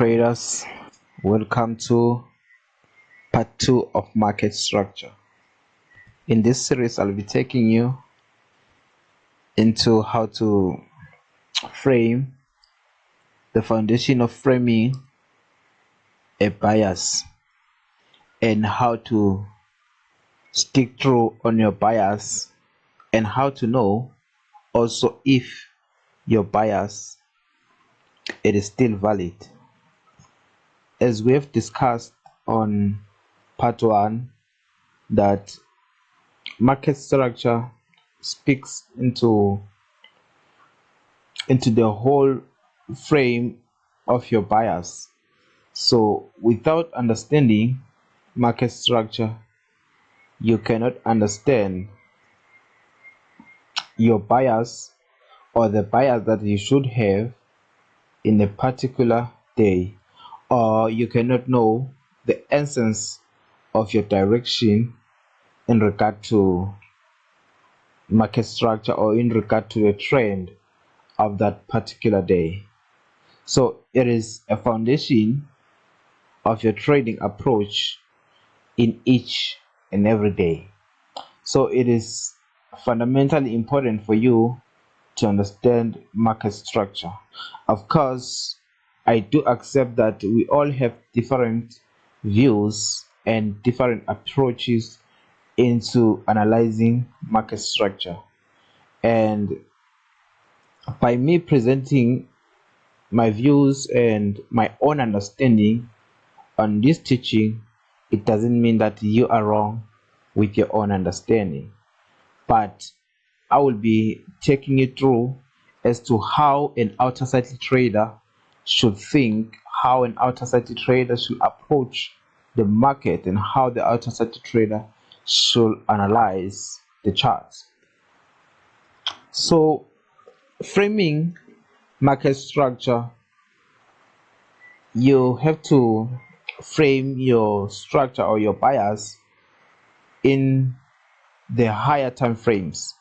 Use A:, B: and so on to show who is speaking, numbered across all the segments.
A: traders, welcome to part 2 of market structure. In this series I'll be taking you into how to frame the foundation of framing a bias and how to stick through on your bias and how to know also if your bias it is still valid. As we have discussed on part 1, that market structure speaks into the whole frame of your bias. So without understanding market structure, you cannot understand your bias or the bias that you should have in a particular day, or you cannot know the essence of your direction in regard to market structure or in regard to the trend of that particular day. So it is a foundation of your trading approach in each and every day. So it is fundamentally important for you to understand market structure. Of course, I do accept that we all have different views and different approaches into analyzing market structure, and by me presenting my views and my own understanding on this teaching, it doesn't mean that you are wrong with your own understanding, but I will be taking you through as to how an outer cycle trader should think, how an outer cycle trader should approach the market, and how the outer cycle trader should analyze the charts. So framing market structure, you have to frame your structure or your bias in the higher time frames.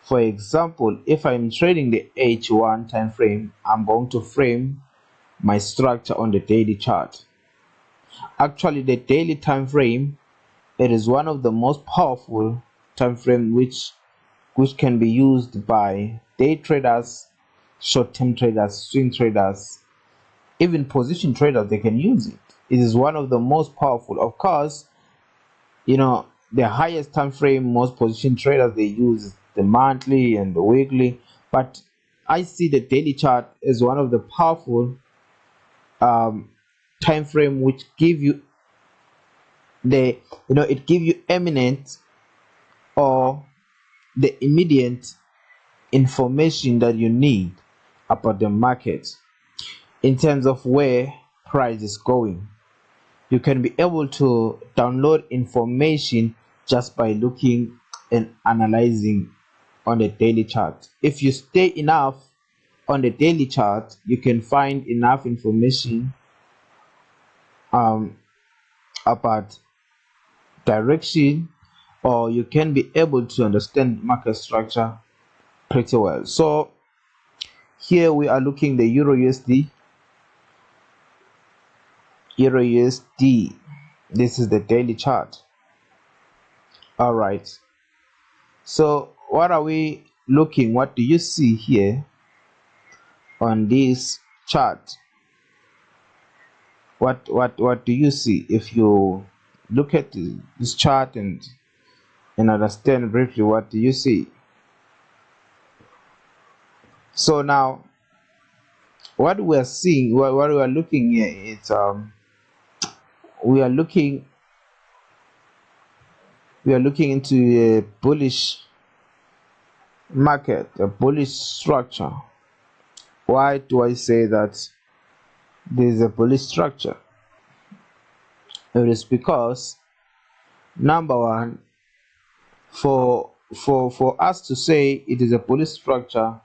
A: For example, if I'm trading the H1 time frame, I'm going to frame my structure on the daily chart. Actually, the daily time frame, it is one of the most powerful time frame which can be used by day traders, short-term traders, swing traders, even position traders. They can use it. It is one of the most powerful. Of course, the highest time frame most position traders they use the monthly and the weekly, but I see the daily chart as one of the powerful time frame which give you it give you eminent or the immediate information that you need about the market in terms of where price is going. You can be able to download information just by looking and analyzing on the daily chart. If you stay enough on the daily chart, you can find enough information about direction, or you can be able to understand market structure pretty well. So here we are looking the Euro USD. This is the daily chart. All right, so what are we looking? What do you see here on this chart? What do you see? If you look at this chart and understand briefly, what do you see? So now what we are seeing, what we are looking here is we are looking into a bullish market, a bullish structure. Why do I say that there is a bullish structure? It is because, number one, for us to say it is a bullish structure,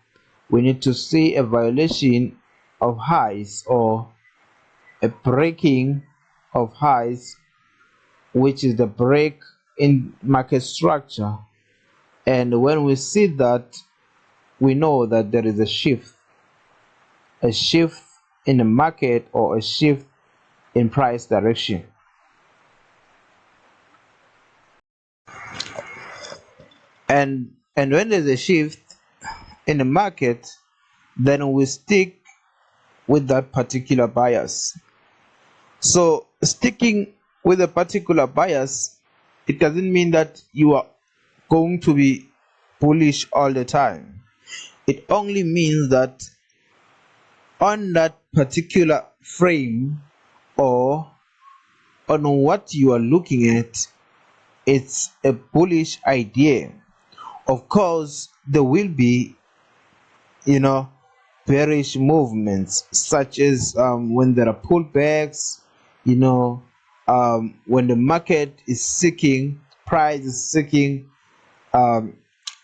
A: we need to see a violation of highs or a breaking of highs, which is the break in market structure. And when we see that, we know that there is a shift in the market or a shift in price direction. And when there's a shift in the market, then we stick with that particular bias. So sticking with a particular bias, it doesn't mean that you are going to be bullish all the time. It only means that on that particular frame or on what you are looking at, it's a bullish idea. Of course, there will be, bearish movements, such as when there are pullbacks, when the market is seeking, price is seeking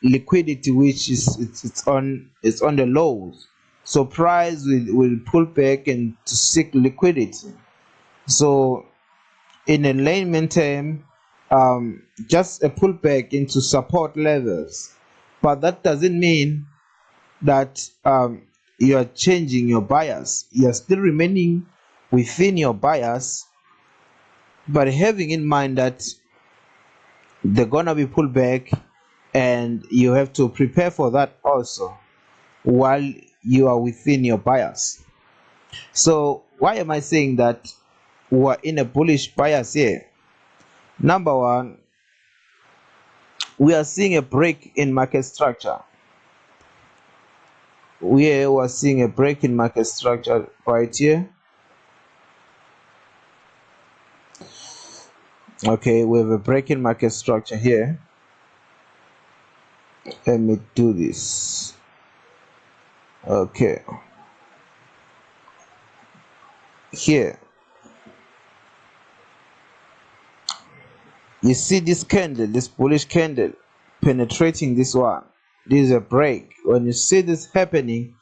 A: liquidity, which is it's on the lows. So price will pull back and to seek liquidity. So in a layman term, just a pullback into support levels, but that doesn't mean that you are changing your bias. You are still remaining within your bias, but having in mind that they're gonna be pulled back, and you have to prepare for that also while you are within your bias. So why am I saying that we're in a bullish bias here? Number one, we are seeing a break in market structure. We are seeing a break in market structure right here. Okay, we have a break in market structure here. Let me do this. Okay, here you see this candle, this bullish candle penetrating this one. This is a break. When you see this happening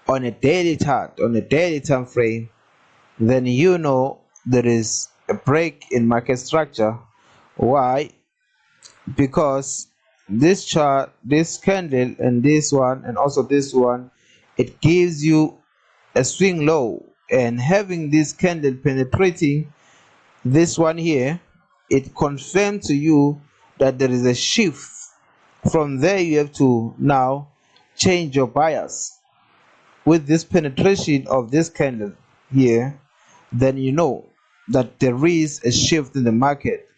A: on a daily chart, on a daily time frame, then you know there is a break in market structure. Why? Because this chart, this candle, and this one, and also this one, it gives you a swing low, and having this candle penetrating this one here, it confirms to you that there is a shift. From there, you have to now change your bias. With this penetration of this candle here, then you know that there is a shift in the market.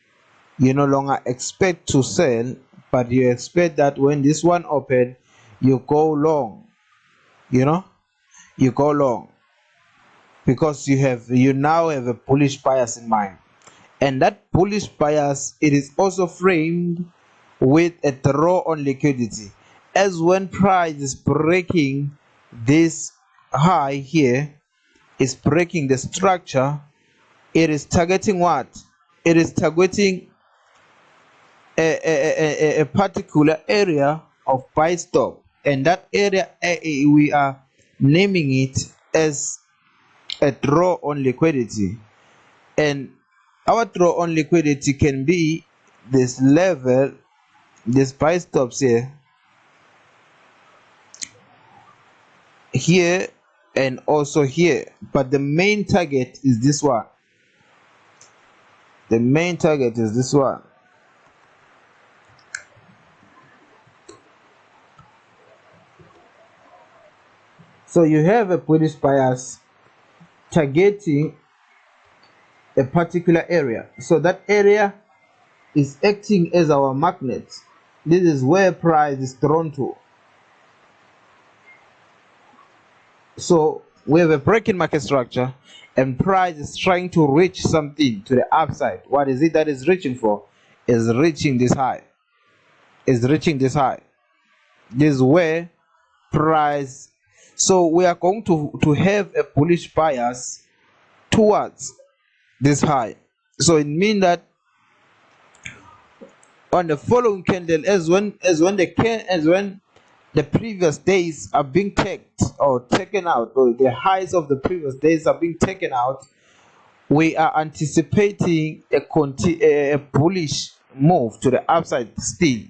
A: You no longer expect to sell, but you expect that when this one open, you go long. You go long because you now have a bullish bias in mind. And that bullish bias, it is also framed with a draw on liquidity. As when price is breaking this high here, is breaking the structure, it is targeting what? It is targeting a particular area of buy stop, and that area we are naming it as a draw on liquidity. And our draw on liquidity can be this level, this buy stops here, and also here, but the main target is this one. The main target is this one. So you have a bullish bias targeting a particular area. So that area is acting as our magnet. This is where price is drawn to. So we have a break in market structure, and price is trying to reach something to the upside. What is it that is reaching for? Is reaching this high. Is reaching this high. This is where price. So we are going to have a bullish bias towards this high. So it means that on the following candle, as when the previous days are being taken out, or the highs of the previous days are being taken out, we are anticipating a bullish move to the upside still.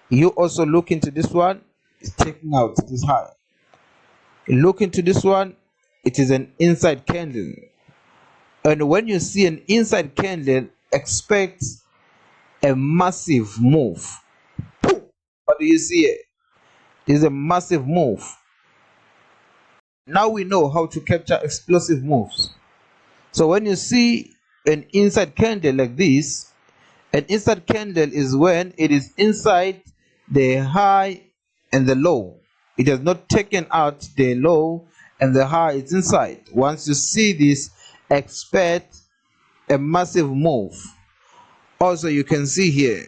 A: You also look into this one, it's taking out this high. Look into this one, it is an inside candle. And when you see an inside candle, expect a massive move. What do you see here? It is a massive move. Now we know how to capture explosive moves. So when you see an inside candle like this, an inside candle is when it is inside the high and the low. It has not taken out the low and the high, it's inside. Once you see this, expect a massive move. Also, you can see here,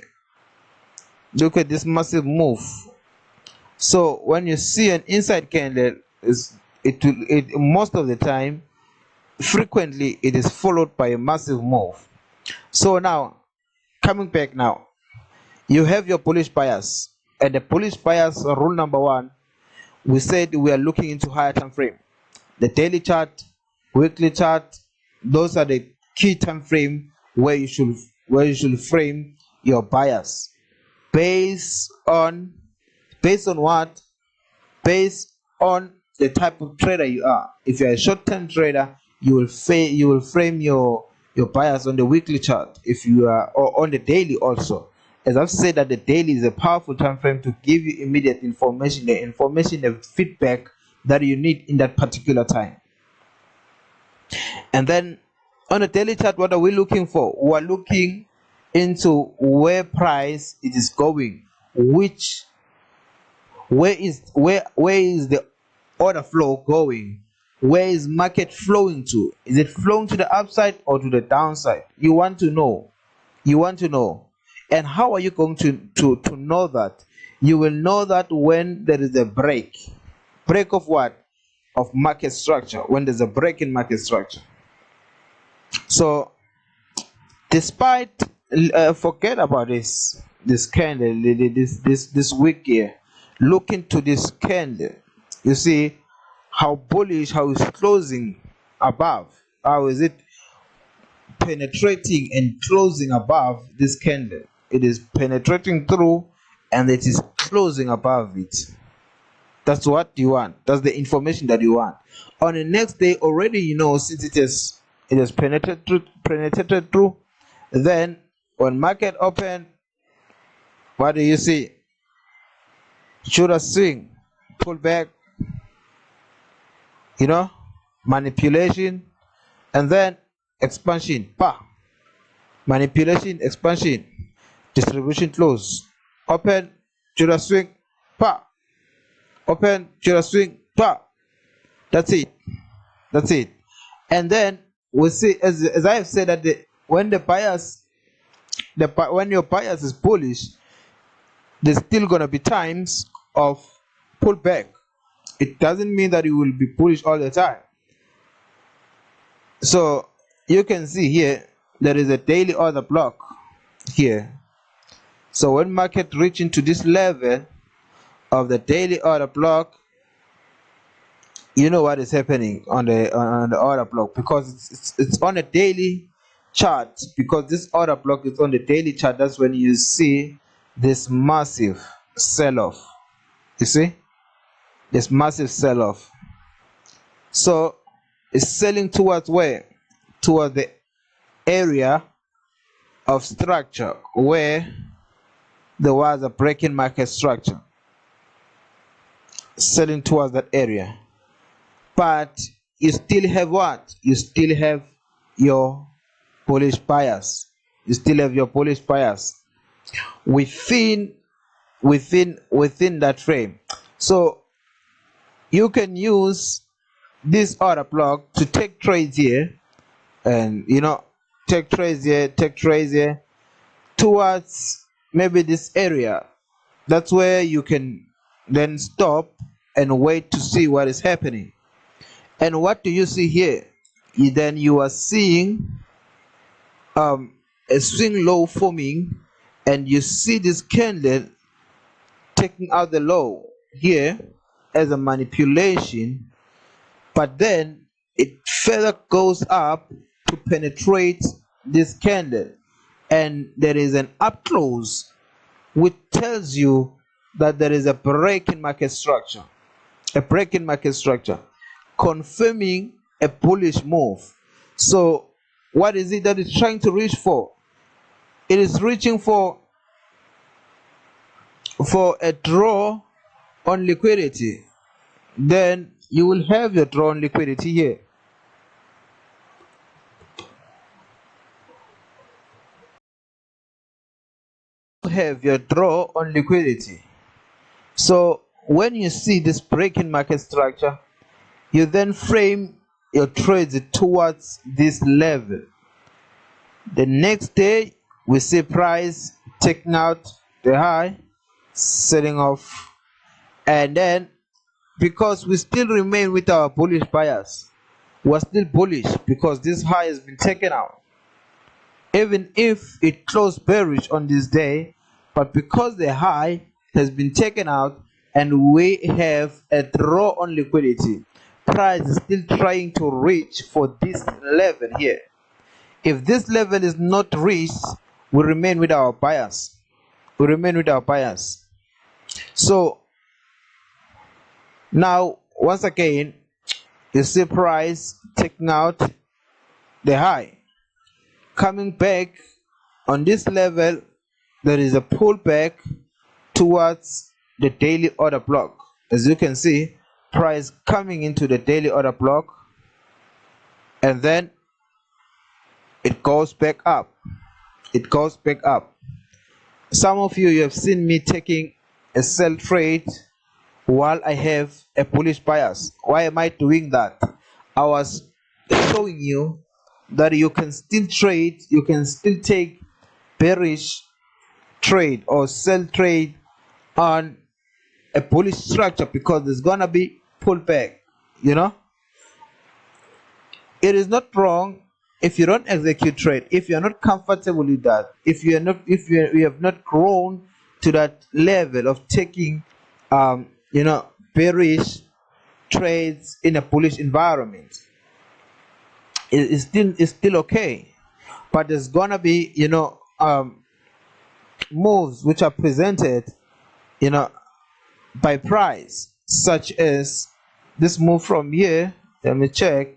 A: look at this massive move. So when you see an inside candle, it most of the time, frequently, it is followed by a massive move. So now, coming back now, you have your bullish bias, and the bullish bias rule number one, we said we are looking into higher time frame. The daily chart, weekly chart, those are the key time frame where you should frame your bias based on what? Based on the type of trader you are. If you are a short-term trader, you will frame your bias on the weekly chart. If you are, or on the daily also. As I've said, that the daily is a powerful time frame to give you immediate information, the feedback that you need in that particular time. And then on the daily chart, what are we looking for? We are looking into where price it is going, where is the order flow going, where is market flowing to? Is it flowing to the upside or to the downside? You want to know. And how are you going to know that? You will know that when there is a break of what? Of market structure. When there's a break in market structure. So despite forget about this candle, this wick here, look into this candle. You see how bullish, how it's closing above. How is it penetrating and closing above this candle? It is penetrating through and it is closing above it. That's what you want. That's the information that you want. On the next day, already you know, since it has penetrated through, then when market open, what do you see? Should a swing, pull back, manipulation, and then expansion. Manipulation, expansion, distribution close, open, should a swing, open, should a swing, That's it. And then we see, as I have said, that when your bias is bullish, there's still gonna be times of pullback. It doesn't mean that you will be bullish all the time. So you can see here there is a daily order block here. So when market reach into this level of the daily order block, you know what is happening on the order block, because it's on a daily chart. Because this order block is on the daily chart, that's when you see this massive sell-off. You see this massive sell-off. So it's selling towards where? Towards the area of structure where there was a breaking market structure. Selling towards that area. But you still have what? You still have your bullish bias. Within that frame. So you can use this order block to take trades here, and take trades here towards maybe this area. That's where you can then stop and wait to see what is happening. And what do you see here? You are seeing a swing low forming, and you see this candle taking out the low here as a manipulation, but then it further goes up to penetrate this candle, and there is an up close which tells you that there is a break in market structure. confirming a bullish move. So what is it that it's trying to reach for? It is reaching for a draw on liquidity. Then you will have your draw on liquidity here. Have your draw on liquidity. So when you see this break in market structure, you then frame your trades towards this level. The next day we see price taking out the high, selling off, and then because we still remain with our bullish bias, we're still bullish because this high has been taken out, even if it closed bearish on this day. But because the high has been taken out and we have a draw on liquidity, price is still trying to reach for this level here. If this level is not reached, we remain with our bias. So now once again, you see price taking out the high, coming back on this level. There is a pullback towards the daily order block. As you can see, price coming into the daily order block, and then it goes back up. Some of you have seen me taking a sell trade while I have a bullish bias. Why am I doing that? I was showing you that you can still trade, you can still take bearish trade or sell trade on a bullish structure because there's gonna be pullback. It is not wrong if you don't execute trade, if you're not comfortable with that, if you have not grown to that level of taking bearish trades in a bullish environment. It's still okay, but there's gonna be moves which are presented by price, such as this move from here. Let me check.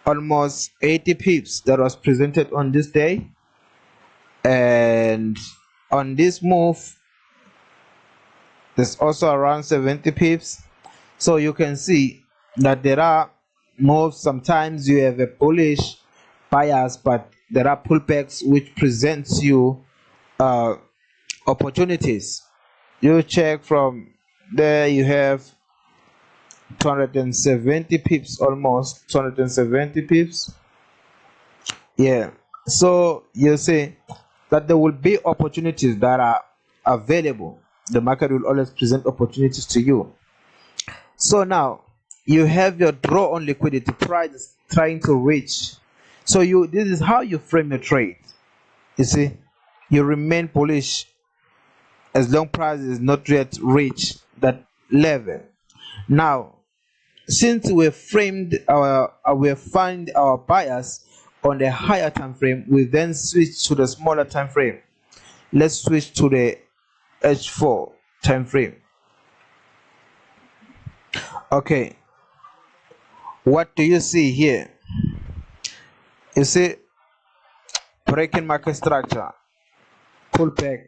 A: Almost 80 pips that was presented on this day, and on this move there's also around 70 pips. So you can see that there are moves. Sometimes you have a bullish bias, but there are pullbacks which presents you opportunities. You check from there, you have 270 pips, almost 270 pips. Yeah, so you see that there will be opportunities that are available. The market will always present opportunities to you. So now you have your draw on liquidity, price is trying to reach. So this is how you frame your trade. You see, you remain bullish as long price is not yet reached that level. Now, since we found our bias on the higher time frame, we then switch to the smaller time frame. Let's switch to the H4 time frame. Okay, what do you see here? You see breaking market structure, pullback.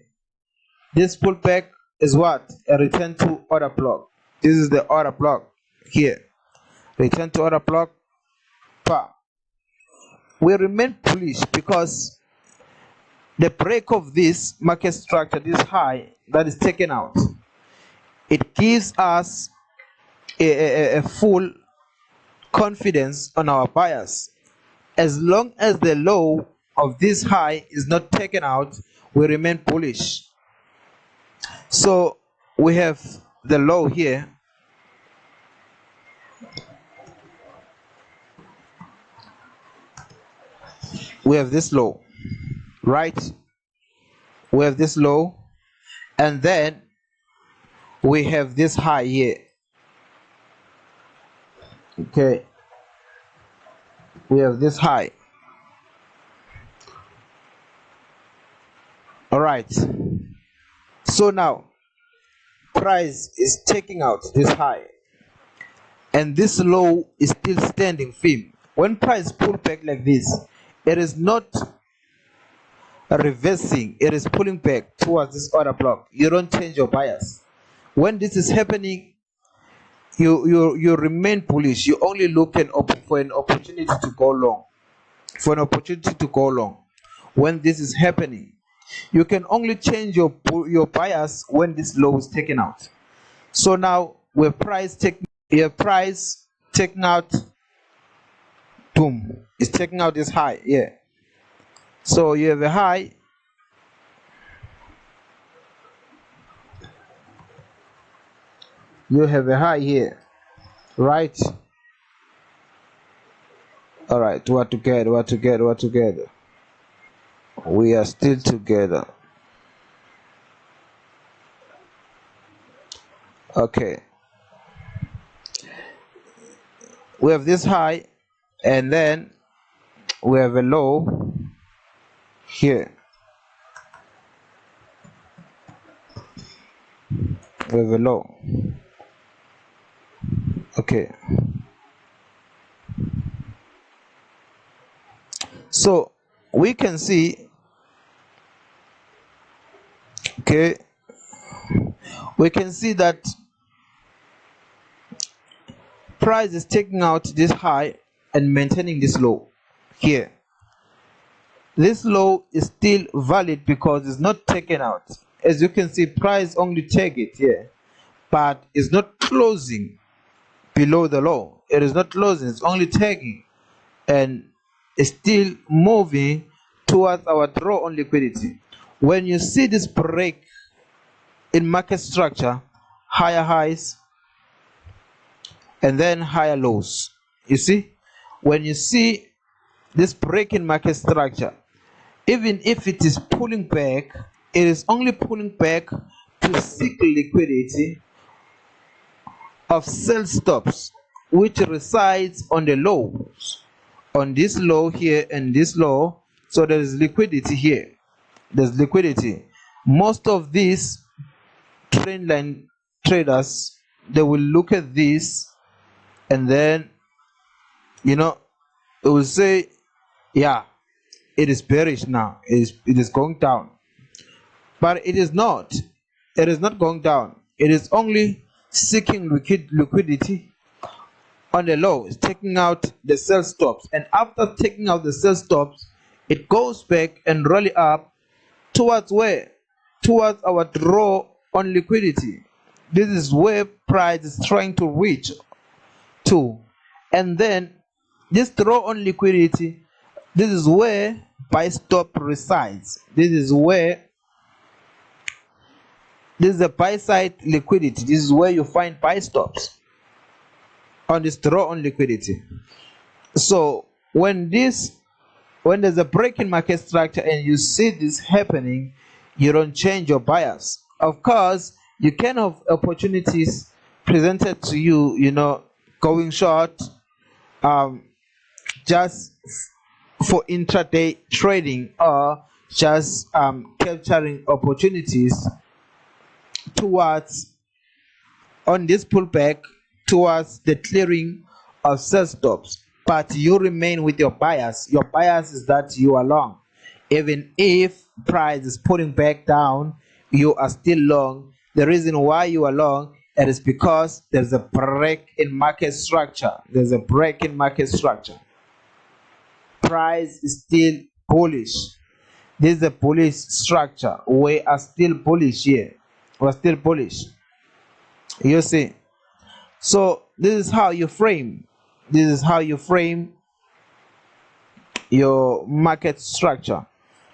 A: This pullback is what? A return to order block. This is the order block here. Return to order block. We remain bullish because the break of this market structure, this high that is taken out, it gives us a full confidence on our bias. As long as the low of this high is not taken out, we remain bullish. So we have the low here. We have this low, right? We have this low, and then we have this high here. Okay, we have this high. All right, so now price is taking out this high, and this low is still standing firm. When price pull back like this, it is not reversing, it is pulling back towards this order block. You don't change your bias. When this is happening, you remain bullish. You only look for an opportunity to go long. For an opportunity to go long. When this is happening, you can only change your bias when this low is taken out. So now with price taking out, boom, it's taking out this high. Yeah, so you have a high, here, right? All right, we're together. We are still together. Okay, we have this high, and then we have a low here. We have a low. Okay, so we can see, okay, we can see that price is taking out this high and maintaining this low here. This low is still valid because it's not taken out. As you can see, price only take it here, but it's not closing below the low. It is not closing, it's only taking, and it's still moving towards our draw on liquidity. When you see this break in market structure, higher highs and then higher lows, you see, when you see this break in market structure, even if it is pulling back, it is only pulling back to seek liquidity of sell stops, which resides on the lows, on this low here and this low. So there is liquidity here, there's liquidity. Most of these trend line traders, they will look at this and then, you know, it will say, yeah, it is bearish now, it is going down. But it is not. It is not going down. It is only seeking liquidity on the low. It's taking out the sell stops, and after taking out the sell stops, it goes back and rally up towards where? Towards our draw on liquidity. This is where price is trying to reach to, and then this draw on liquidity, this is where buy stop resides. This is a buy side liquidity. This is where you find buy stops on this draw on liquidity. So when there's a break in market structure and you see this happening, you don't change your bias. Of course, you can have opportunities presented to you, going short, just for intraday trading, or just capturing opportunities towards, on this pullback, towards the clearing of sell stops. But you remain with your bias. Your bias is that you are long. Even if price is pulling back down, you are still long. The reason why you are long, it is because there's a break in market structure. There's a break in market structure. Price is still bullish. This is a bullish structure. We are still bullish here. We're still bullish. You see. So this is how you frame. This is how you frame your market structure.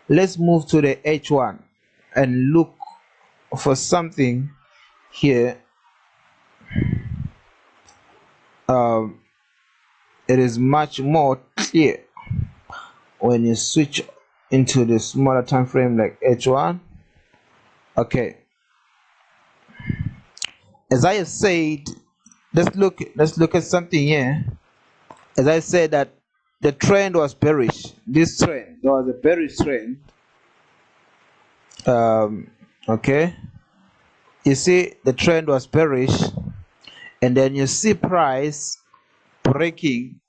A: Let's move to the H1 and look for something here. It is much more clear when you switch into the smaller time frame like H1. Okay, as I have said, let's look at something here. As I said, that the trend was bearish. This trend, there was a bearish trend. Okay, you see, the trend was bearish, and then you see price breaking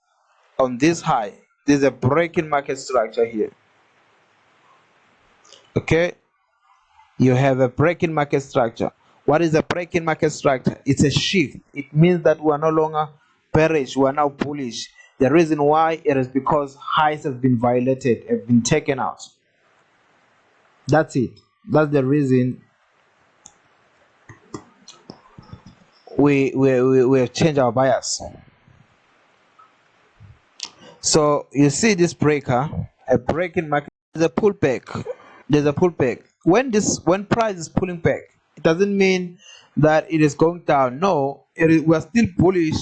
A: on this high. There's a breaking market structure here. Okay, you have a breaking market structure. What is a breaking market structure? It's a shift. It means that we are no longer bearish, we are now bullish. The reason why it is because highs have been violated, have been taken out. That's it. That's the reason we have changed our bias. So you see this breaker, a breaking market, there's a pullback. There's a pullback. When price is pulling back, it doesn't mean that it is going down. No, we are still bullish.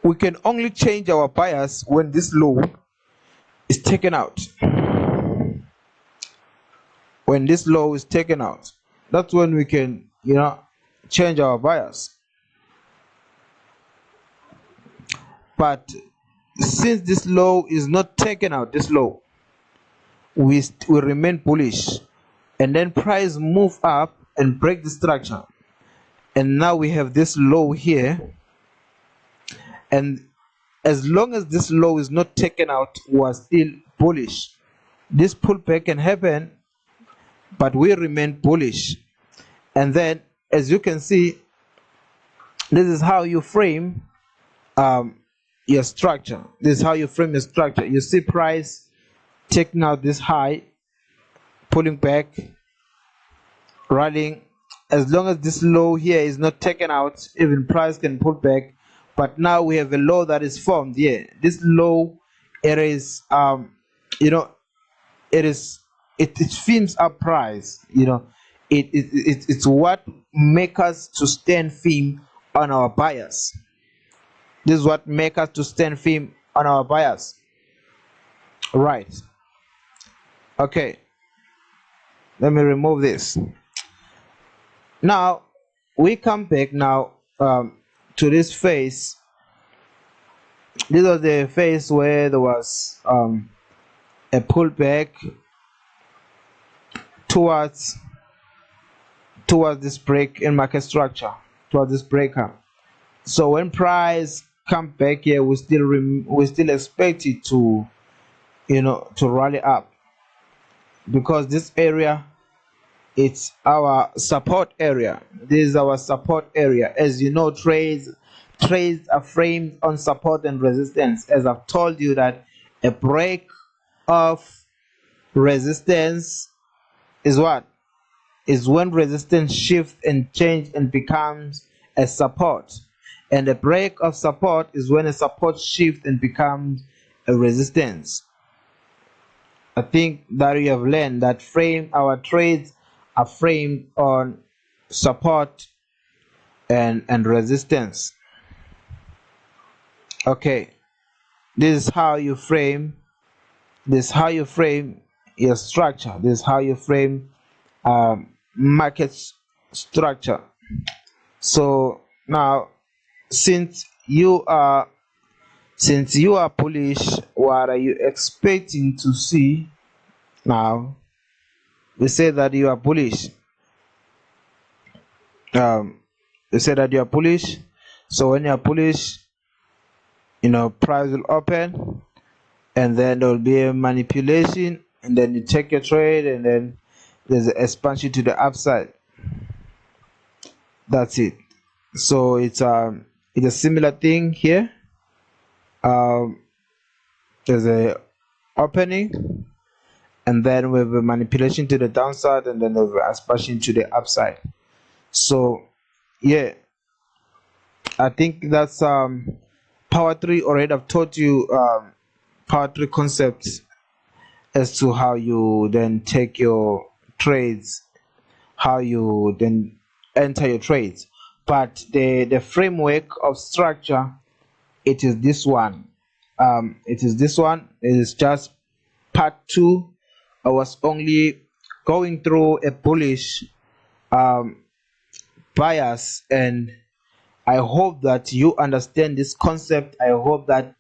A: We can only change our bias when this low is taken out. When this low is taken out, that's when we can, change our bias. But since this low is not taken out, this low, we remain bullish, and then price move up and break the structure, and now we have this low here, and as long as this low is not taken out, we are still bullish. This pullback can happen, but we remain bullish. And then, as you can see, this is how you frame your structure. This is how you frame your structure. You see price taking out this high, pulling back, rallying. As long as this low here is not taken out, even price can pull back. But now we have a low that is formed here. This low, it is it firms up price. It's what make us to stand firm on our bias. This is what make us to stand firm on our bias. Right. Okay. Let me remove this. Now we come back now to this phase. This was the phase where there was a pullback towards this break in market structure, towards this breaker. So when price come back here, we still expect it to to rally up, because this area, it's our support area. This is our support area. As you know, trades are framed on support and resistance. As I've told you, that a break of resistance is what? Is when resistance shifts and change and becomes a support. And a break of support is when a support shifts and becomes a resistance. I think that you have learned that our trades are framed on support and resistance. Okay, this is how you frame your structure. This is how you frame market structure. So now, since you are bullish, what are you expecting to see? Now we say that you are bullish. We say that you are bullish. So when you are bullish, price will open, and then there will be a manipulation, and then you take your trade, and then there's an expansion to the upside. That's it. So it's a similar thing here. There's a opening, and then we have a manipulation to the downside, and then there's an expansion to the upside. So yeah, I think that's power 3 already. I've taught you power 3 concepts as to how you then take your trades, how you then enter your trades. But the framework of structure, it is this one. It is just part 2. I was only going through a bullish bias, and I hope that you understand this concept. I hope that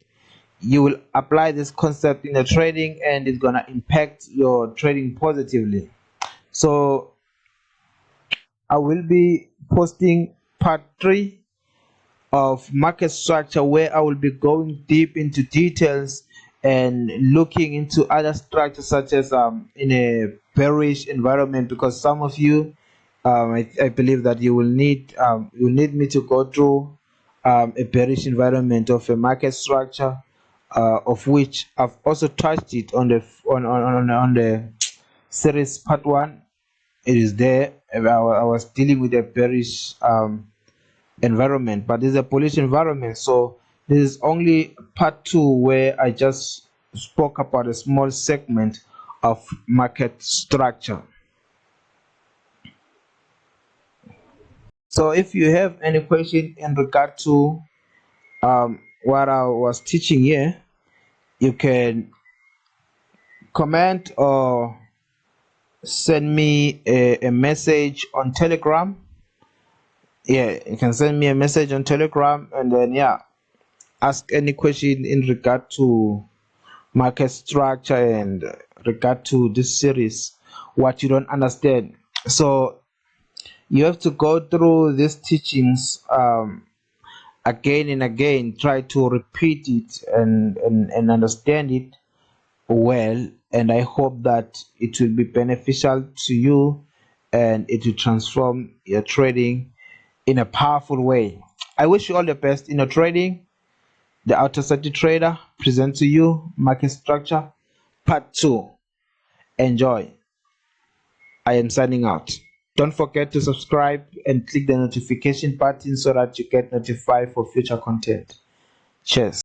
A: you will apply this concept in the trading, and it's gonna impact your trading positively. So I will be posting part 3 of market structure, where I will be going deep into details and looking into other structures such as in a bearish environment, because some of you I believe that you will need me to go through a bearish environment of a market structure, of which I've also touched it on the on the series part 1. It is there. I was dealing with a bearish environment, but this is a bullish environment. So this is only part 2, where I just spoke about a small segment of market structure. So if you have any question in regard to what I was teaching here, you can comment or send me a message on Telegram. Yeah, you can send me a message on Telegram, and then yeah, ask any question in regard to market structure and regard to this series, what you don't understand. So you have to go through these teachings again and again, try to repeat it and understand it well, and I hope that it will be beneficial to you and it will transform your trading in a powerful way. I wish you all the best in your trading. The Outer Trader presents to you market structure part 2. Enjoy. I am signing out. Don't forget to subscribe and click the notification button so that you get notified for future content. Cheers.